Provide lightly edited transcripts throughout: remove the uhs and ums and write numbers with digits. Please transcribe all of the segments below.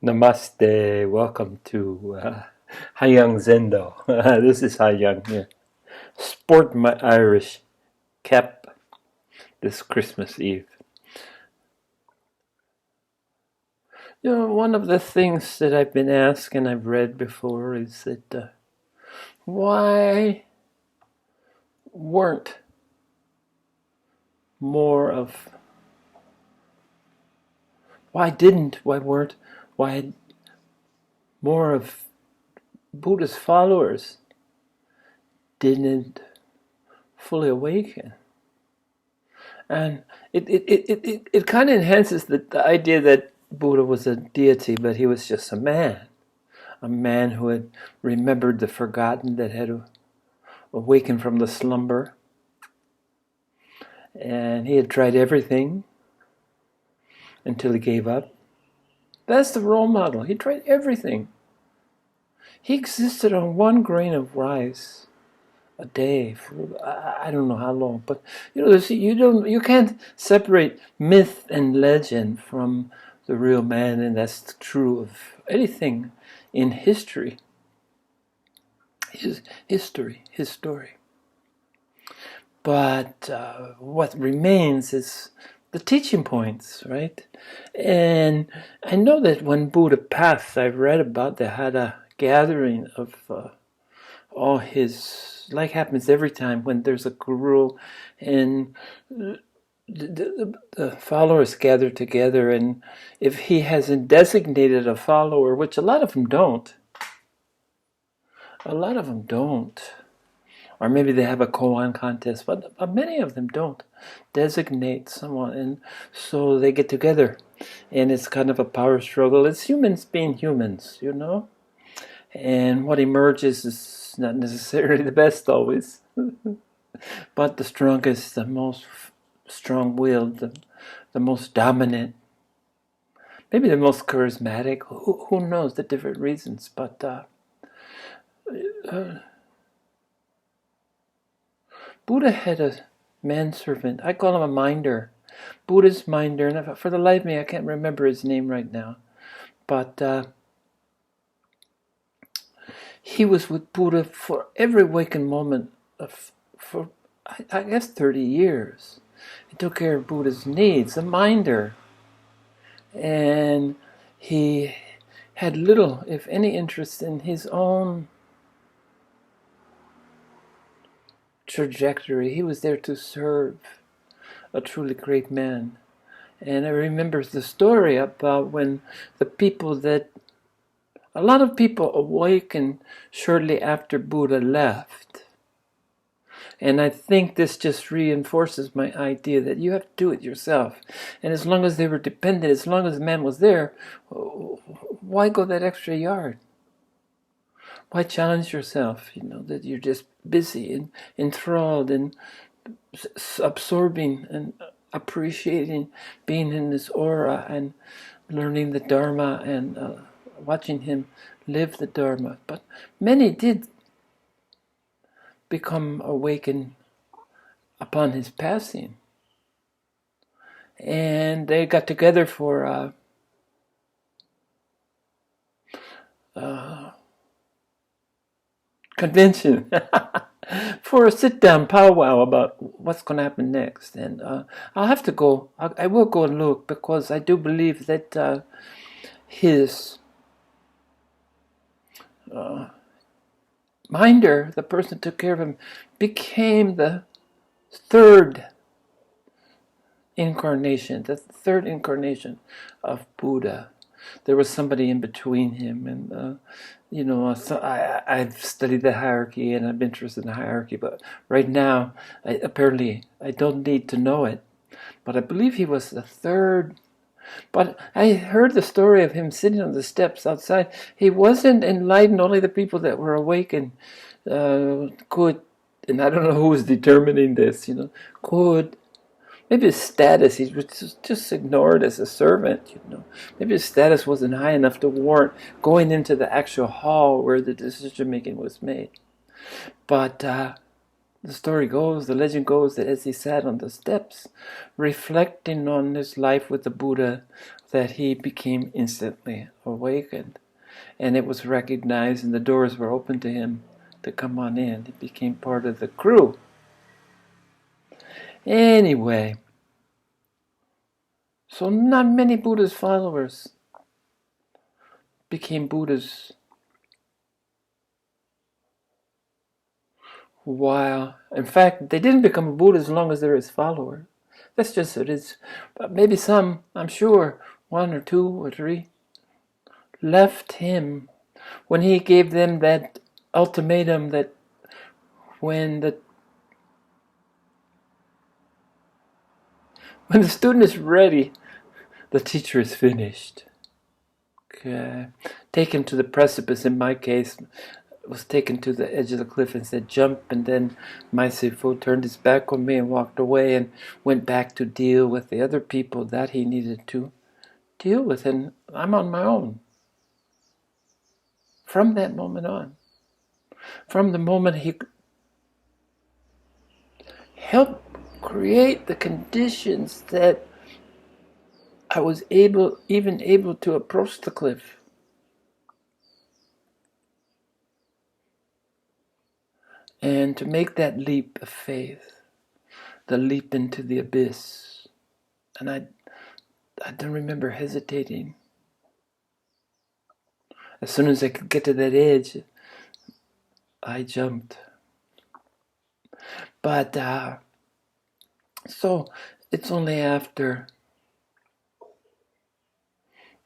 Namaste. Welcome to Hayang Zendo. This is Hayang here. Sport my Irish cap this Christmas Eve. You know, one of the things that I've been asked and I've read before is that why weren't more of why more of Buddha's followers didn't fully awaken? And it kind of enhances the idea that Buddha was a deity, but he was just a man who had remembered the forgotten, that had awakened from the slumber. And he had tried everything until he gave up. That's the role model. He tried everything. He existed on one grain of rice a day for I don't know how long, but you can't separate myth and legend from the real man, and that's true of anything in history. His story. But what remains is the teaching points, right? And I know that when Buddha passed, I've read about they had a gathering of all his, like happens every time when there's a guru, and the followers gather together, and if he hasn't designated a follower, which a lot of them don't, or maybe they have a koan contest, but many of them don't designate someone, and so they get together, and it's kind of a power struggle. It's humans being humans, and what emerges is not necessarily the best always, but the strongest, the most strong-willed, the most dominant, maybe the most charismatic. Who knows the different reasons, but Buddha had a manservant. I call him a minder. Buddha's minder, and for the life of me, I can't remember his name right now. But he was with Buddha for every waking moment for I guess 30 years. He took care of Buddha's needs, a minder. And he had little, if any, interest in his own trajectory. He was there to serve a truly great man. And I remember the story about when a lot of people awakened shortly after Buddha left. And I think this just reinforces my idea that you have to do it yourself. And as long as they were dependent, as long as the man was there, why go that extra yard? Why challenge yourself, that you're just busy and enthralled and absorbing and appreciating being in this aura and learning the Dharma and watching him live the Dharma. But many did become awakened upon his passing. And they got together for convention for a sit-down powwow about what's going to happen next. And I'll have to go. I will go and look, because I do believe that his minder, the person who took care of him, became the third incarnation of Buddha. There was somebody in between him, and so I've studied the hierarchy, and I'm interested in the hierarchy, but right now, apparently, I don't need to know it, but I believe he was the third. But I heard the story of him sitting on the steps outside. He wasn't enlightened. Only the people that were awakened could, and I don't know who was determining this, could. Maybe his status, he was just ignored as a servant, Maybe his status wasn't high enough to warrant going into the actual hall where the decision making was made. But The story goes, the legend goes, that as he sat on the steps, reflecting on his life with the Buddha, that he became instantly awakened. And it was recognized, and the doors were open to him to come on in. He became part of the crew. Anyway, so not many Buddha's followers became Buddhas while, in fact, they didn't become a Buddha as long as they're his follower. That's just it is. But maybe some, I'm sure, one or two or three, left him when he gave them that ultimatum that when the student is ready, the teacher is finished. Okay. Take him to the precipice. In my case, was taken to the edge of the cliff and said, jump, and then my Sifu turned his back on me and walked away and went back to deal with the other people that he needed to deal with, and I'm on my own. From that moment on. From the moment he helped create the conditions that I was able to approach the cliff. And to make that leap of faith, the leap into the abyss. And I don't remember hesitating. As soon as I could get to that edge, I jumped. But, so it's only after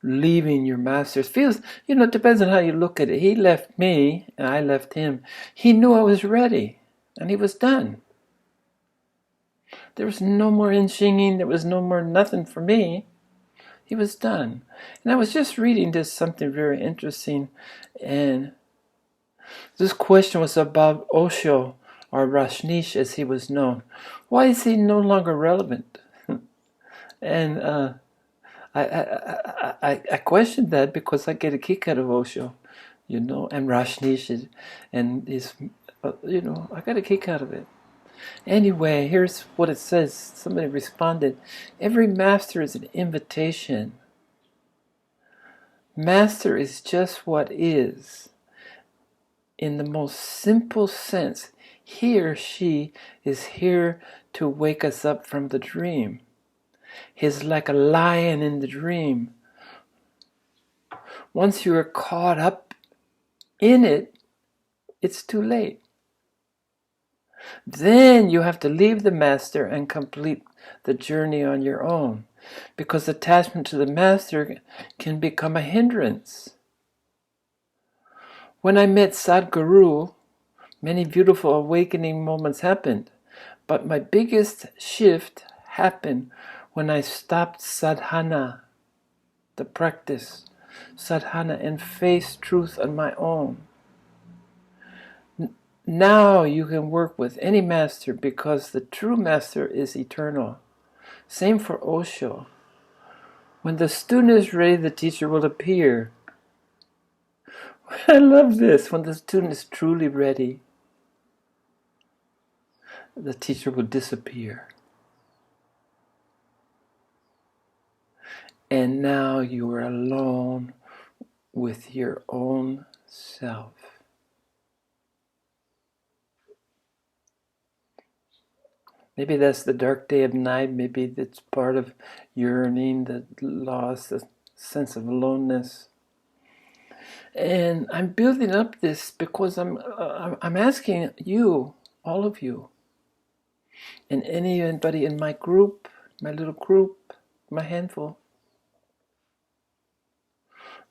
leaving your master. It feels, it depends on how you look at it. He left me, and I left him. He knew I was ready, and he was done. There was no more inshinging. There was no more nothing for me. He was done. And I was just reading this, something very interesting, and this question was about Osho, or Rajneesh as he was known. Why is he no longer relevant? And I questioned that because I get a kick out of Osho, and Rajneesh, and his, I got a kick out of it. Anyway, here's what it says. Somebody responded, every master is an invitation. Master is just what is. In the most simple sense, he or she is here to wake us up from the dream. He's like a lion in the dream. Once you are caught up in it, it's too late. Then you have to leave the master and complete the journey on your own, because attachment to the master can become a hindrance. When I met Sadhguru, many beautiful awakening moments happened, but my biggest shift happened when I stopped sadhana, the practice, sadhana, and faced truth on my own. Now you can work with any master because the true master is eternal. Same for Osho. When the student is ready, the teacher will appear. I love this. When the student is truly ready, the teacher will disappear. And now you are alone with your own self. Maybe that's the dark day of night. Maybe that's part of yearning, the loss, the sense of aloneness. And I'm building up this because I'm asking you, all of you, and anybody in my group, my little group, my handful,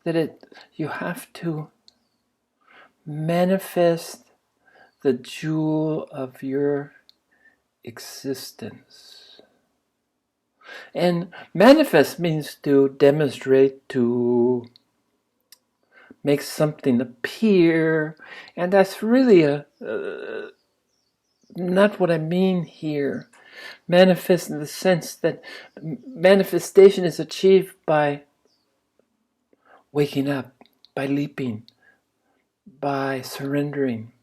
that you have to manifest the jewel of your existence. And manifest means to demonstrate, to make something appear, and that's really not what I mean here. Manifest in the sense that manifestation is achieved by waking up, by leaping, by surrendering,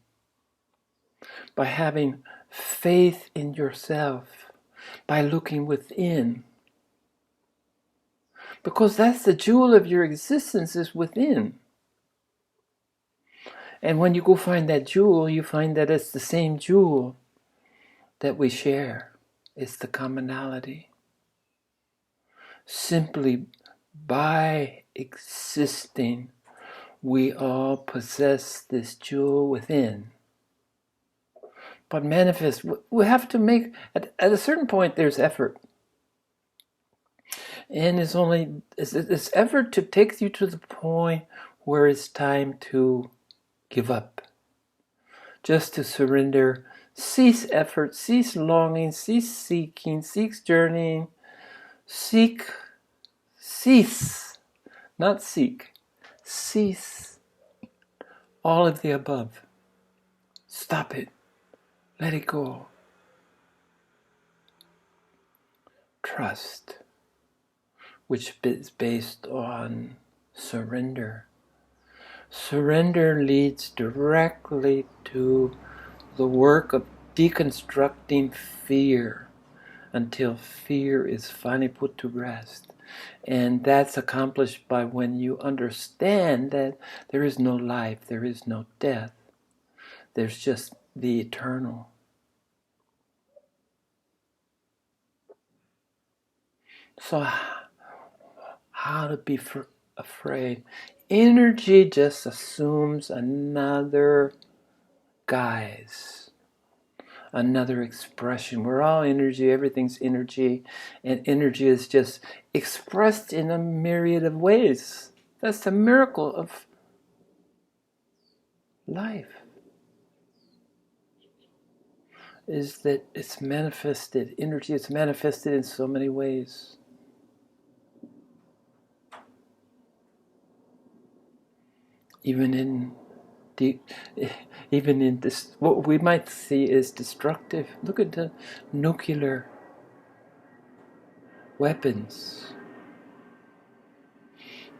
by having faith in yourself by looking within. Because that's the jewel of your existence, is within. And when you go find that jewel, you find that it's the same jewel that we share. It's the commonality. Simply by existing, we all possess this jewel within. But manifest, we have to make, at a certain point, there's effort. And it's effort to take you to the point where it's time to give up. Just to surrender, cease effort, cease longing, cease seeking, cease journeying, cease, not seek, cease all of the above. Stop it. Let it go. Trust, which is based on surrender. Surrender leads directly to the work of deconstructing fear until fear is finally put to rest. And that's accomplished by when you understand that there is no life, there is no death. There's just the eternal. So how to be afraid? Energy just assumes another guise, another expression. We're all energy, everything's energy, and energy is just expressed in a myriad of ways. That's the miracle of life, is that it's manifested. Energy is manifested in so many ways. Even in this, what we might see is destructive. Look at the nuclear weapons.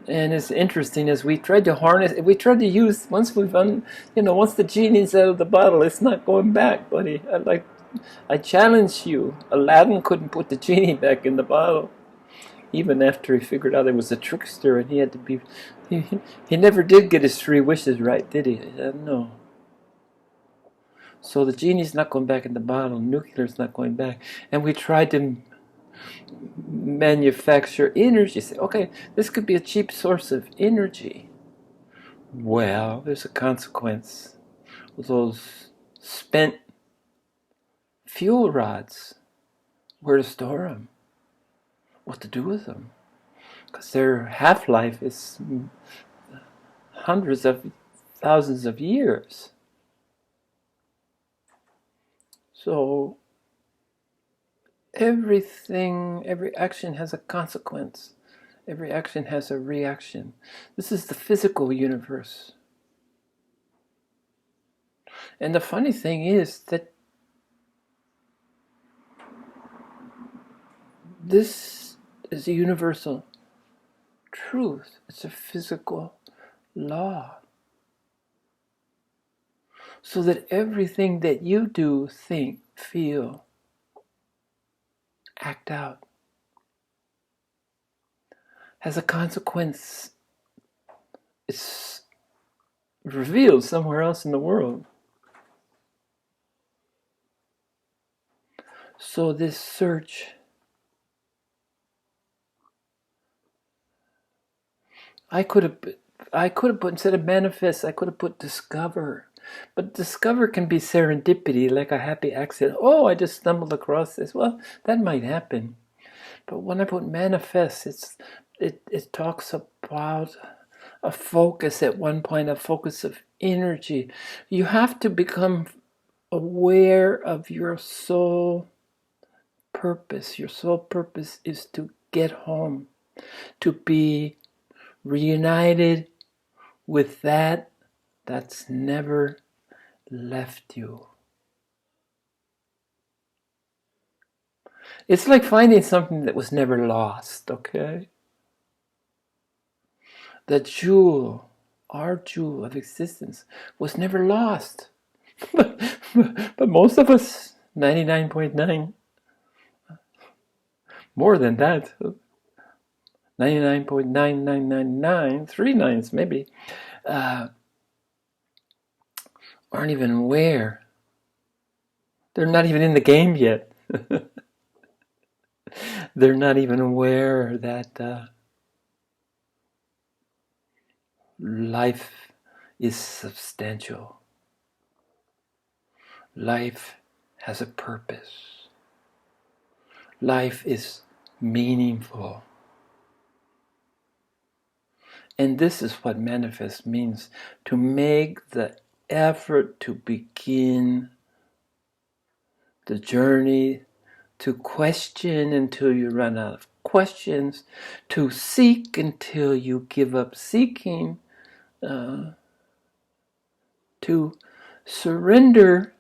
And it's interesting, as we tried to harness, we tried to use, once the genie's out of the bottle, it's not going back, buddy. I challenge you. Aladdin couldn't put the genie back in the bottle, even after he figured out it was a trickster, and he had to be. He never did get his 3 wishes right, did he? No. So the genie's not going back in the bottle. Nuclear's not going back. And we tried to manufacture energy. Say, okay, this could be a cheap source of energy. Well, there's a consequence. Those spent fuel rods, where to store them, what to do with them. Because their half-life is hundreds of thousands of years. So every action has a consequence. Every action has a reaction. This is the physical universe. And the funny thing is that this is a universal truth. It's a physical law. So that everything that you do, think, feel, act out has a consequence. It's revealed somewhere else in the world. So this search, I could have put, instead of manifest, I could have put discover. But discover can be serendipity, like a happy accident. Oh, I just stumbled across this. Well, that might happen. But when I put manifest, it talks about a focus at one point, a focus of energy. You have to become aware of your soul purpose. Your soul purpose is to get home, to be reunited with that's never left you. It's like finding something that was never lost, okay? The jewel, our jewel of existence, was never lost. But most of us 99.9, more than that. 99.9999, three nines maybe, aren't even aware. They're not even in the game yet. They're not even aware that life is substantial. Life has a purpose. Life is meaningful. And this is what manifest means, to make the effort to begin the journey, to question until you run out of questions, to seek until you give up seeking, to surrender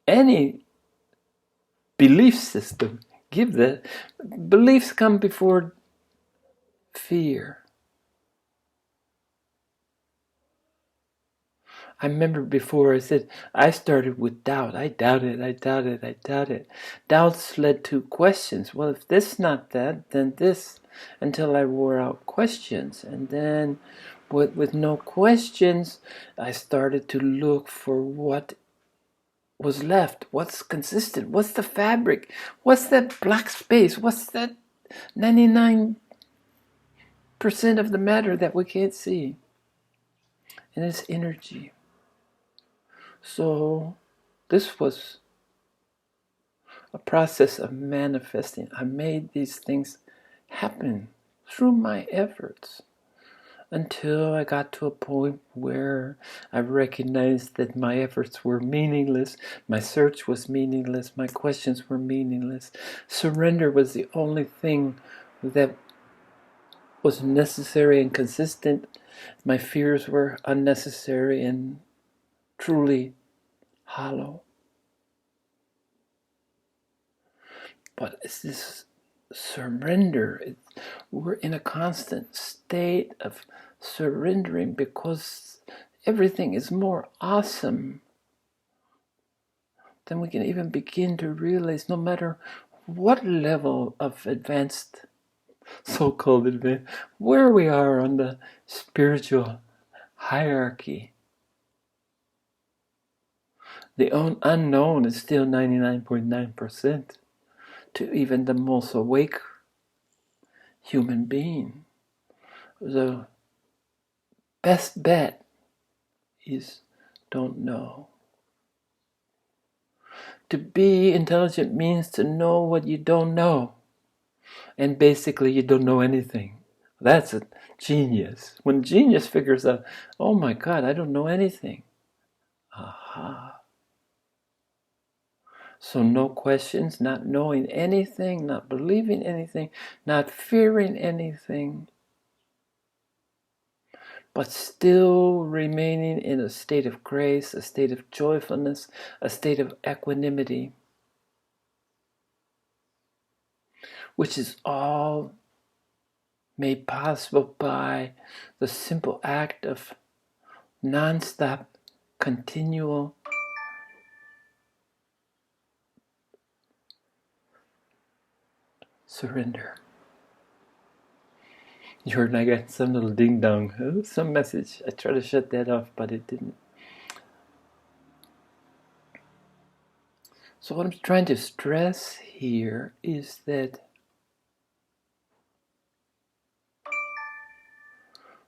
any belief system. Give the beliefs come before fear. I remember before I said I started with doubt. I doubted. Doubts led to questions. Well, if this not that, then this, until I wore out questions. And then with no questions, I started to look for what was left. What's consistent? What's the fabric? What's that black space? What's that 99% of the matter that we can't see? And it's energy. So this was a process of manifesting. I made these things happen through my efforts until I got to a point where I recognized that my efforts were meaningless, my search was meaningless, my questions were meaningless. Surrender was the only thing that was necessary and consistent. My fears were unnecessary and truly hollow. But it's this surrender. We're in a constant state of surrendering because everything is more awesome than we can even begin to realize, no matter what level of advanced, so-called advanced, where we are on the spiritual hierarchy. The unknown is still 99.9% to even the most awake human being. The best bet is don't know. To be intelligent means to know what you don't know. And basically you don't know anything. That's a genius. When genius figures out, oh my God, I don't know anything. Aha. So no questions, not knowing anything, not believing anything, not fearing anything, but still remaining in a state of grace, a state of joyfulness, a state of equanimity, which is all made possible by the simple act of non-stop, continual surrender. You heard I got some little ding-dong, some message. I tried to shut that off, but it didn't. So what I'm trying to stress here is that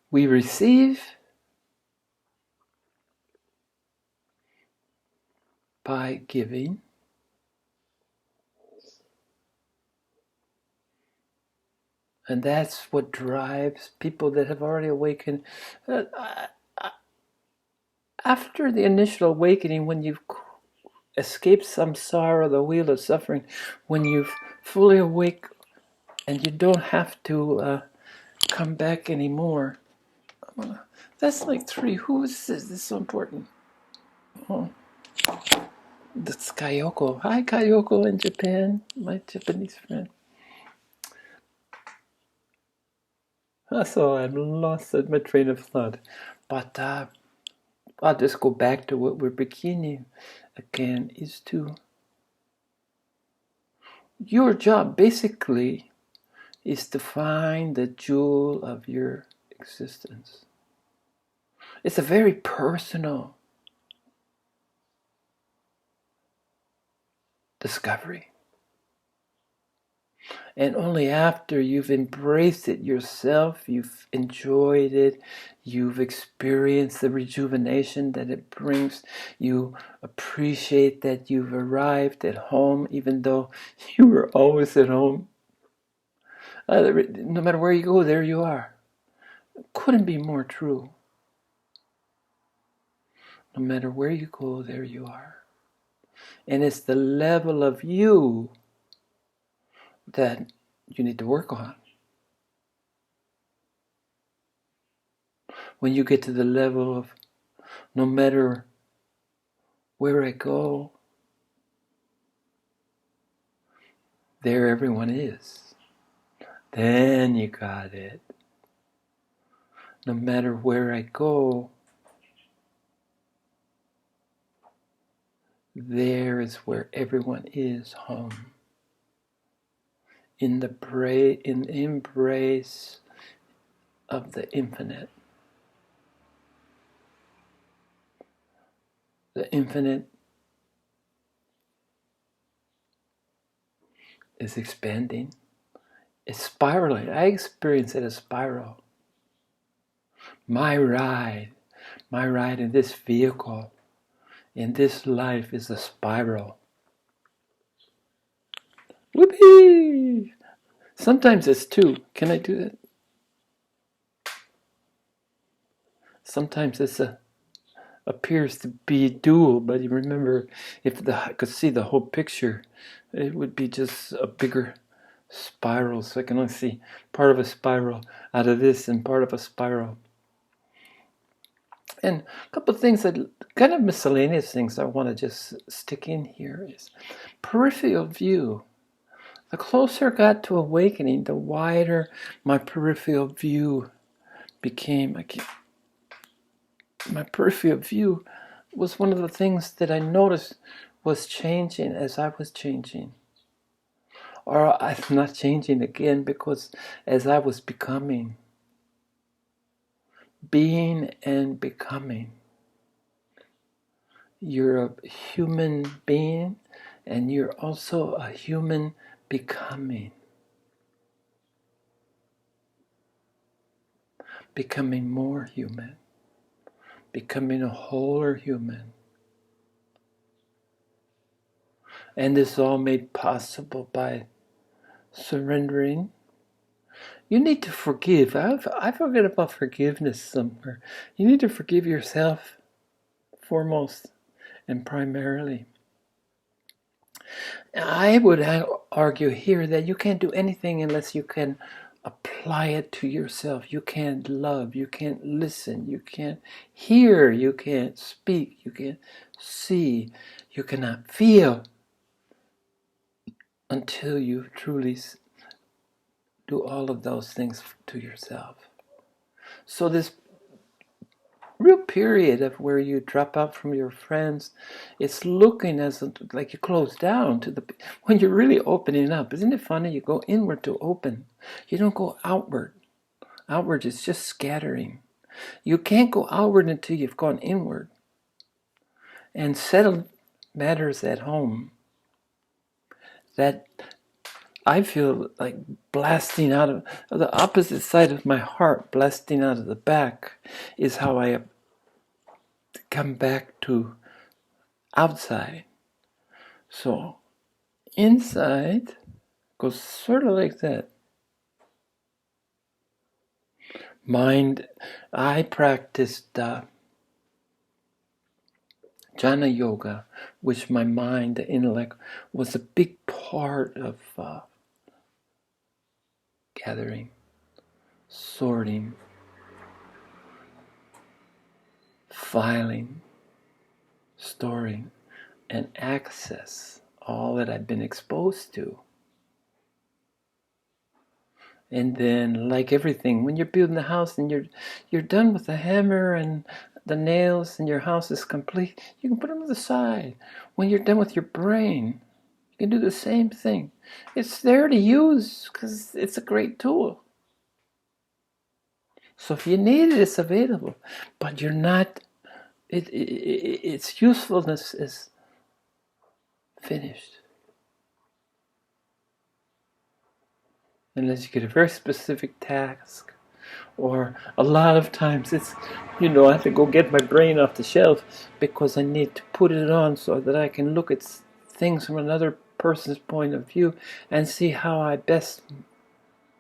we receive by giving, and that's what drives people that have already awakened. After the initial awakening, when you've escaped samsara, the wheel of suffering, when you've fully awake and you don't have to come back anymore. That's like 3. Who is this? This is so important. Oh, that's Kayoko. Hi, Kayoko in Japan, my Japanese friend. So I'm lost at my train of thought. But I'll just go back to what we're beginning. again is to, your job basically is to find the jewel of your existence. It's a very personal discovery. And only after you've embraced it yourself, you've enjoyed it, you've experienced the rejuvenation that it brings, you appreciate that you've arrived at home, even though you were always at home. No matter where you go, there you are. Couldn't be more true. No matter where you go, there you are. And it's the level of you that you need to work on. When you get to the level of, no matter where I go, there everyone is, then you got it. No matter where I go, there is where everyone is home. In the embrace of the infinite. The infinite is expanding. It's spiraling. I experience it as spiral. My ride in this vehicle, in this life, is a spiral. Whoopee! Sometimes it's two. Can I do that? Sometimes it's appears to be dual, but you remember, if I could see the whole picture, it would be just a bigger spiral. So I can only see part of a spiral out of this and part of a spiral. And a couple of things that kind of miscellaneous things I want to just stick in here is peripheral view. The closer I got to awakening, the wider my peripheral view became. My peripheral view was one of the things that I noticed was changing as I was changing. Or I'm not changing again, because as I was becoming, being and becoming, you're a human being and you're also a human becoming. Becoming more human. Becoming a wholer human. And this is all made possible by surrendering. You need to forgive. I forget about forgiveness somewhere. You need to forgive yourself foremost and primarily. I would argue here that you can't do anything unless you can apply it to yourself. You can't love, you can't listen, you can't hear, you can't speak, you can't see, you cannot feel until you truly do all of those things to yourself. So this real period of where you drop out from your friends, it's looking as like you close down to when you're really opening up. Isn't it funny? You go inward to open. You don't go outward. Outward is just scattering. You can't go outward until you've gone inward and settled matters at home. That I feel like blasting out of the opposite side of my heart, blasting out of the back, is how I come back to outside. So inside goes sort of like that. Mind, I practiced jhana yoga, which my mind, the intellect, was a big part of gathering, sorting, filing, storing, and access all that I've been exposed to. And then, like everything, when you're building a house and you're done with the hammer and the nails and your house is complete, you can put them to the side. When you're done with your brain, you can do the same thing. It's there to use because it's a great tool. So if you need it, it's available. But you're not, its usefulness is finished. Unless you get a very specific task. Or a lot of times it's, I have to go get my brain off the shelf because I need to put it on so that I can look at things from another person's point of view and see how I best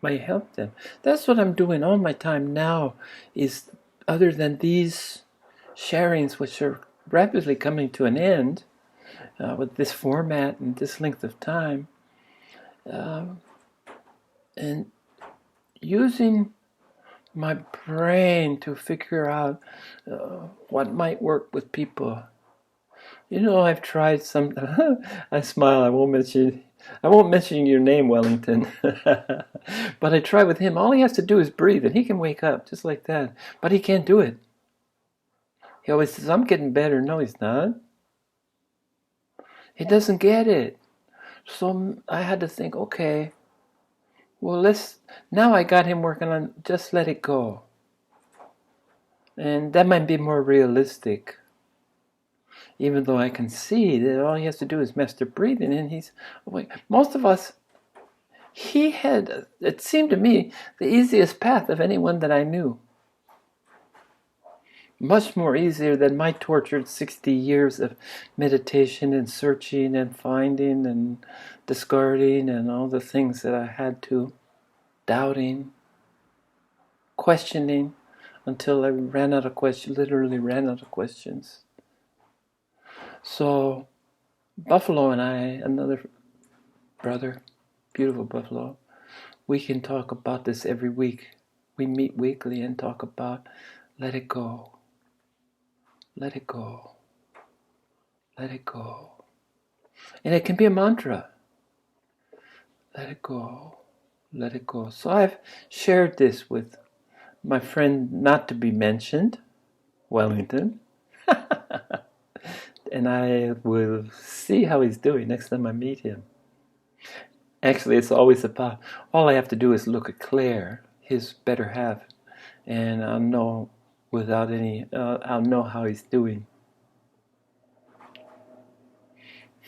might help them. That's what I'm doing all my time now, is other than these sharings, which are rapidly coming to an end with this format and this length of time, and using my brain to figure out what might work with people. I've tried some. I smile. I won't mention your name, Wellington. But I try with him. All he has to do is breathe, and he can wake up just like that. But he can't do it. He always says, "I'm getting better." No, he's not. He doesn't get it. So I had to think, okay, well, now I got him working on just let it go. And that might be more realistic. Even though I can see that all he has to do is master breathing, and most of us, he had, it seemed to me, the easiest path of anyone that I knew. Much more easier than my tortured 60 years of meditation and searching and finding and discarding and all the things that I had to, doubting, questioning, until I literally ran out of questions. So, Buffalo and I, another brother, beautiful Buffalo, we can talk about this every week. We meet weekly and talk about let it go. Let it go. Let it go. And it can be a mantra. Let it go. Let it go. So I've shared this with my friend not to be mentioned, Wellington. And I will see how he's doing next time I meet him. Actually, it's always about, all I have to do is look at Claire, his better half, and I'll know I'll know how he's doing.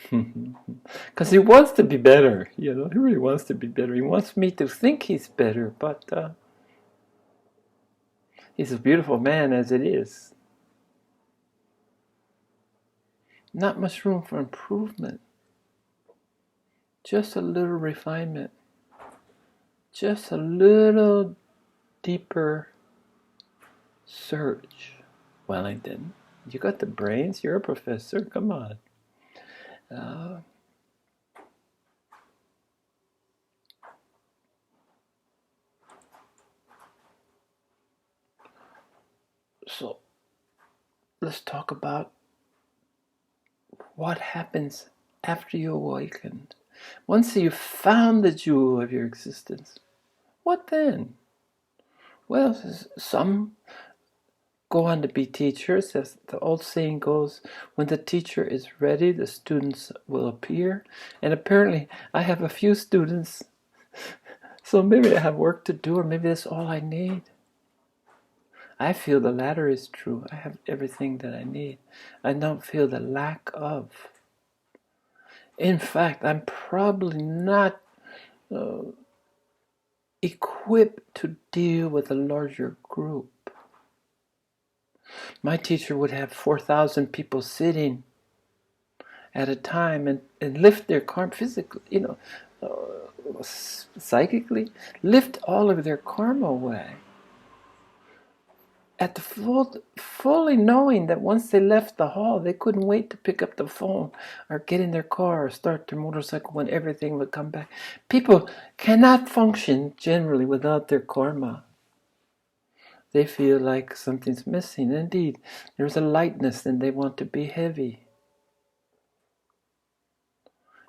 Because he wants to be better, he really wants to be better. He wants me to think he's better, but he's a beautiful man as it is. Not much room for improvement. Just a little refinement. Just a little deeper search. Wellington, you got the brains? You're a professor. Come on. So let's talk about what happens after you awakened. Once you've found the jewel of your existence, what then? Well, some go on to be teachers. As the old saying goes, when the teacher is ready, the students will appear. And apparently, I have a few students, so maybe I have work to do, or maybe that's all I need. I feel the latter is true. I have everything that I need. I don't feel the lack of. In fact, I'm probably not equipped to deal with a larger group. My teacher would have 4,000 people sitting at a time and lift their karma physically, psychically, lift all of their karma away. At the fully knowing that once they left the hall, they couldn't wait to pick up the phone or get in their car or start their motorcycle when everything would come back. People cannot function generally without their karma. They feel like something's missing. Indeed, there's a lightness and they want to be heavy.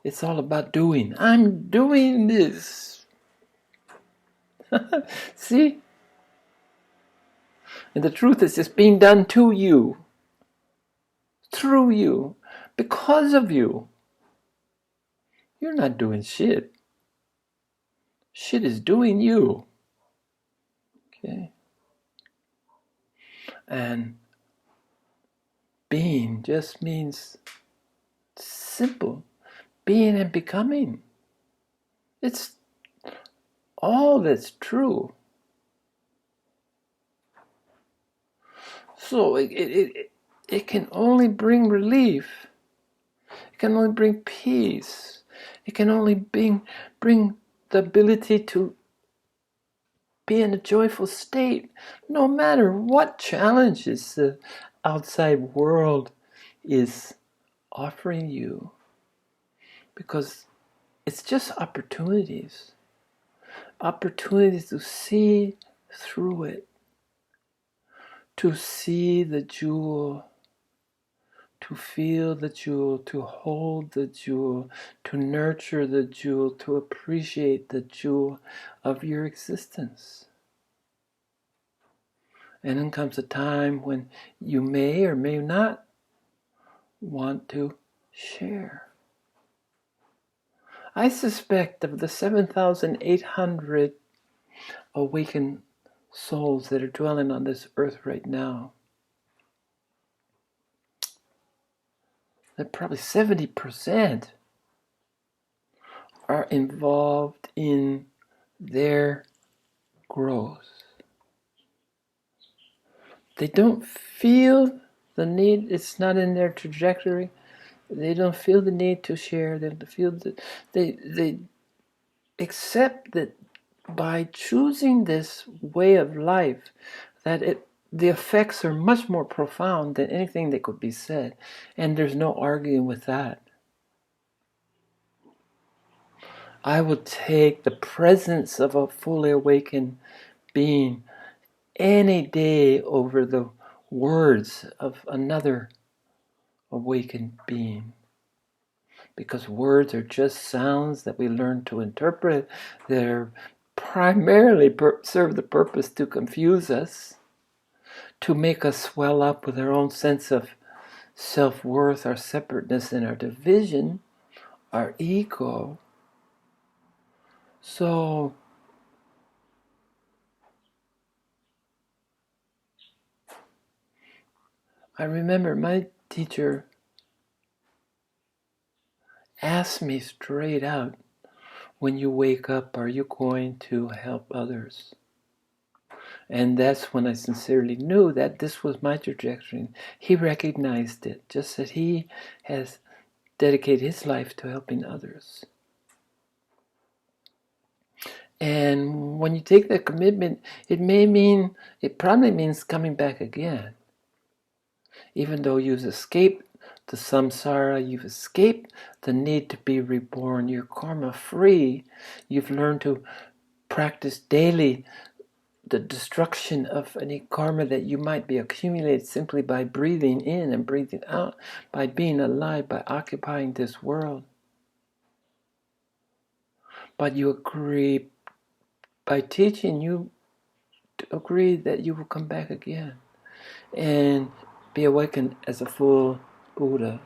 It's all about doing. I'm doing this. See? And the truth is it's being done to you, through you, because of you. You're not doing shit. Shit is doing you. Okay? And being just means simple. Being and becoming. It's all that's true. So it can only bring relief. It can only bring peace. It can only bring the ability to be in a joyful state, no matter what challenges the outside world is offering you. Because it's just opportunities. Opportunities to see through it. To see the jewel. To feel the jewel, to hold the jewel, to nurture the jewel, to appreciate the jewel of your existence. And then comes a time when you may or may not want to share. I suspect of the 7,800 awakened souls that are dwelling on this earth right now, that probably 70% are involved in their growth. They don't feel the need, it's not in their trajectory. They don't feel the need to share. They don't feel that they accept that by choosing this way of life, that the effects are much more profound than anything that could be said. And there's no arguing with that. I would take the presence of a fully awakened being any day over the words of another awakened being. Because words are just sounds that we learn to interpret. They're primarily serve the purpose to confuse us, to make us swell up with our own sense of self-worth, our separateness, and our division, our ego. So I remember my teacher asked me straight out, when you wake up, are you going to help others? And that's when I sincerely knew that this was my trajectory. He recognized it, just that he has dedicated his life to helping others. And when you take that commitment, it probably means coming back again. Even though you've escaped the samsara, you've escaped the need to be reborn, you're karma free, you've learned to practice daily the destruction of any karma that you might be accumulated simply by breathing in and breathing out, by being alive, by occupying this world. But you agree, by teaching, you agree that you will come back again and be awakened as a full Buddha.